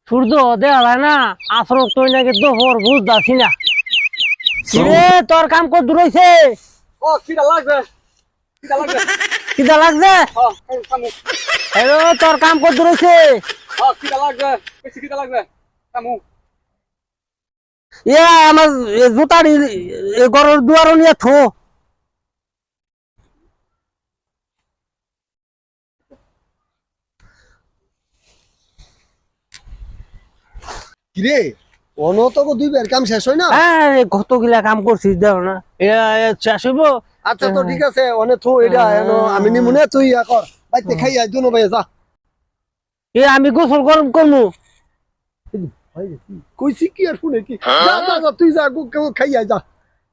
সূর্য দেখা না আসর তুই নাকি দোহর বুঝতেছি না রে তোর কাম কত দূর হইছে ও কিটা লাগবে কিটা লাগছে হ্যালো তোর কাম কত দূর হইছে কিটা লাগবে বেশি কিটা লাগবে কামু ইয়া আমার জুতার ঘরের দুয়ার নিয়ে থো কিরে অনো তো দুইবার কাম শেষ হয় না। হ্যাঁ কতগুলা কাম করছিস দেখো না শেষ হইব আচ্ছা তো ঠিক আছে অনে থো এটা এনো আমি নিমুনে তুই ইয়া কর বাইতে খাই আই দুনো ভাই যা আমি গোসল গরম করবো কইছি কি আর শুনে কি যা যা যা তুই যা খাই আই যা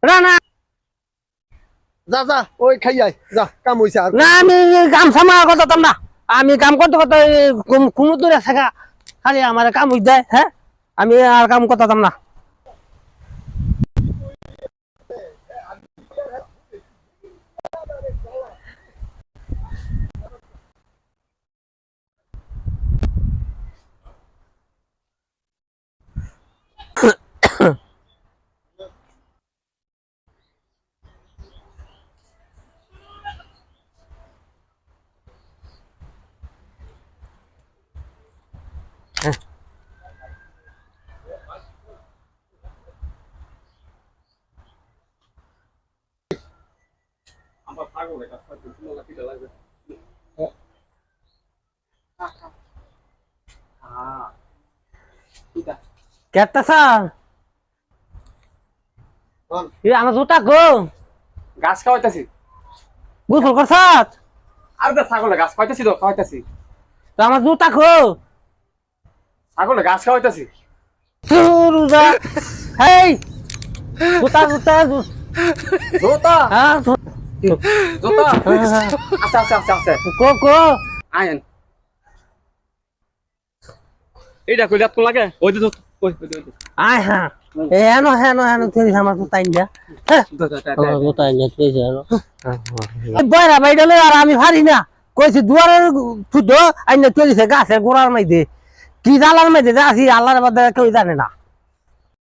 না না যা যা ওই খাই আই যা কাম হইছে আর না আমি কাম সামার কথা না আমি কাম করতে করতে কোনো দূরে থাকা খালি আমার কাম হই যায় হ্যাঁ আমি আর কাম করতাম না আমার পাগল এটা কত কিটা লাগবে কিটা কেটটা স্যার আমার জুতা গো গাছ খাওয়াইতাছি গোসল করছাত আর দা ছাগলে গাছ খাওয়াইতাছি তো খাওয়াইতাছি তো আমার জুতা গো ছাগলে গাছ খাওয়াইতাছি রোজা হেই জুতা জুতা জোতা হ্যাঁ জোতা আচ্ছা আচ্ছা আচ্ছা আচ্ছা কো কো আয়েন এইটা কইলে তো লাগে ওই দে ওই আয় হ্যাঁ হেনো হেনো হেনো তুই আমার জুতা ইন্ডিয়া জুতা ইন্ডিয়া তুই হেনো বয়রা বাইডলে আর আমি পারি না কইছি দুয়ারের ফুটো আইনা তুই গাছের গোড়ার মাইদে কি জালার মাইদে যা আছি আল্লাহর বাদে কেউ জানে না